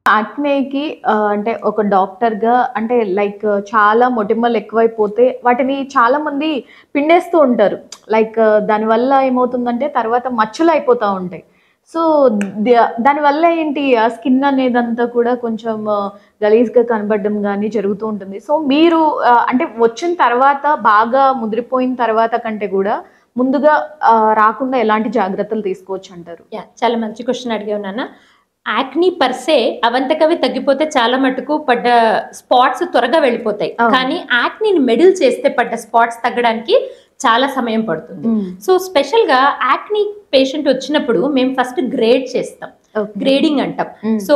యాక్నేకి అంటే ఒక డాక్టర్‌గా అంటే లైక్ చాలా మొటిమలు ఎక్కువైపోతే వాటిని చాలామంది పిండేస్తూ ఉంటారు. లైక్ దానివల్ల ఏమవుతుందంటే తర్వాత మచ్చలు అయిపోతా ఉంటాయి. సో, దానివల్ల ఏంటి ఆ స్కిన్ అనేదంతా కూడా కొంచెం గలీజ్‌గా కనపడడం గానీ జరుగుతూ ఉంటుంది. సో, మీరు అంటే వచ్చిన తర్వాత బాగా ముదిరిపోయిన తర్వాత కంటే గూడా ముందుగా రాకుండా ఎలాంటి జాగ్రత్తలు తీసుకోవచ్చంటారు? యాహ్! చాలా మంచి క్వెషన్ అడిగావు నాన్న. యాక్నీ పర్సే అవంతకవే తగ్గిపోతే చాలా మటుకు పడ్డ స్పాట్స్ త్వరగా వెళ్ళిపోతాయి. అవును. కానీ యాక్నీని మెడిల్ చేస్తే పడ్డ స్పాట్స్ తగ్గడానికి చాలా సమయం పడుతుంది. హ్మ్. సో, స్పెషల్‌గా యాక్నీ పేషెంట్ వచ్చినప్పుడు మేము ఫస్ట్ గ్రేడ్ చేస్తాం. ఓకే. గ్రేడింగ్ అంటాం. హ్మ్. సో,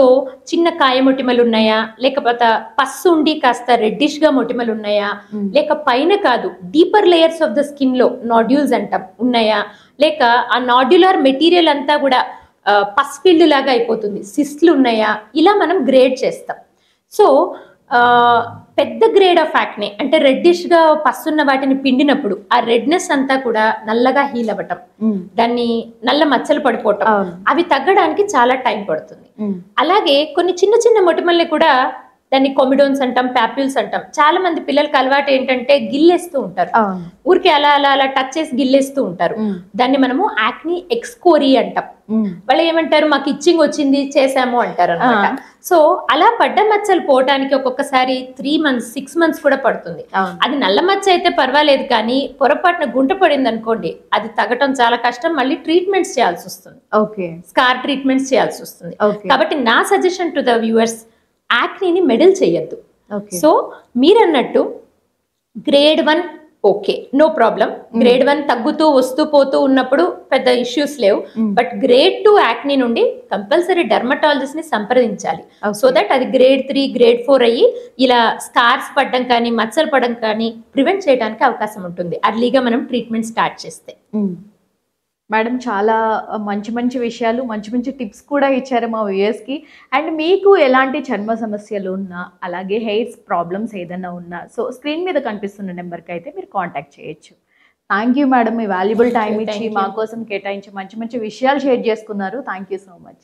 చిన్న కాయ మొటిమలున్నాయా? లేకపోతే పస్సు ఉండి కాస్త రెడ్డిష్‌గా మొటిమలున్నాయా? హ్మ్. లేక పైన కాదు డీపర్ లేయర్స్ ఆఫ్ ద స్కిన్‌లో నాడ్యూల్స్ అంటాం ఉన్నాయా? లేక ఆ నాడ్యులర్ మెటీరియల్ అంతా గూడా పస్ ఫిల్డ్ లాగా అయిపోతుంది. సిస్ట్‌లు ఉన్నాయా? ఇలా మనం గ్రేడ్ చేస్తాం. సో, పెద్ద గ్రేడ్ ఆఫ్ యాక్నే అంటే రెడ్డిష్‌గా పస్సున్న వాటిని పిండినప్పుడు ఆ రెడ్‌నెస్ అంతా కూడా నల్లగా హీల్ అవ్వటం. హ్మ్. దాన్ని నల్ల మచ్చలు పడిపోవటం. అవును. అవి తగ్గడానికి చాలా టైం పడుతుంది. హ్మ్. అలాగే కొన్ని చిన్న చిన్న మొటిమల్ని కూడా దాన్ని కొమిడోన్స్ అంటాం, పాప్యూల్స్ అంటాం. చాలా మంది పిల్లలకి అలవాటు ఏంటంటే గిల్లేస్తూ ఉంటారు. అవును. ఊరికే అలా టచ్ చేసి గిల్లేస్తూ ఉంటారు. హ్మ్. దాన్ని మనము యాక్నీ ఎక్స్కోరీ అంటాం. హ్మ్. వాళ్ళు ఏమంటారు మాకు ఇచ్చింగ్ వచ్చింది చేసాము అంటారు అనమాట. ఆ. సో అలా పడ్డ మచ్చలు పోవటానికి ఒక్కొక్కసారి 3 మంత్స్ 6 మంత్స్ కూడా పడుతుంది. అవును. అది నల్ల మచ్చ అయితే పర్వాలేదు కానీ పొరపాటున గుంట పడింది అనుకోండి అది తగ్గటం చాలా కష్టం. మళ్ళీ ట్రీట్మెంట్స్ చేయాల్సి వస్తుంది. ఓకే. స్కార్ ట్రీట్మెంట్స్ చేయాల్సి వస్తుంది. ఓకే. కాబట్టి నా సజెషన్ టు ద వ్యూవర్స్ యాక్నీని మెడిల్ చేయొద్దు. ఓకే. సో మీరన్నట్టు grade 1 okay, no problem. Grade 1 తగ్గుతూ వస్తూ పోతూ ఉన్నప్పుడు పెద్ద ఇష్యూస్ లేవు. బట్ గ్రేడ్ 2 యాక్నీ నుండి కంపల్సరీ డెర్మటాలజిస్ట్ ని సంప్రదించాలి. సో దట్ అది గ్రేడ్ 3 గ్రేడ్ 4 అయ్యి ఇలా స్కార్స్ పడడం కానీ మచ్చలు పడడం కానీ ప్రివెంట్ చేయడానికి అవకాశం ఉంటుంది అర్లీగా మనం ట్రీట్మెంట్ స్టార్ట్ చేస్తే. మేడం చాలా మంచి మంచి విషయాలు మంచి మంచి టిప్స్ కూడా ఇచ్చారు మా వ్యూయర్స్కి. అండ్ మీకు ఎలాంటి చర్మ సమస్యలు ఉన్నా అలాగే హెయిర్స్ ప్రాబ్లమ్స్ ఏదైనా ఉన్నా సో స్క్రీన్ మీద కనిపిస్తున్న నెంబర్కి అయితే మీరు కాంటాక్ట్ చేయొచ్చు. Thank you madam, me valuable time ఇచ్చి మా కోసం కేటాయించి మంచి మంచి విషయాలు షేర్ చేసుకున్నారు. Thank you so much.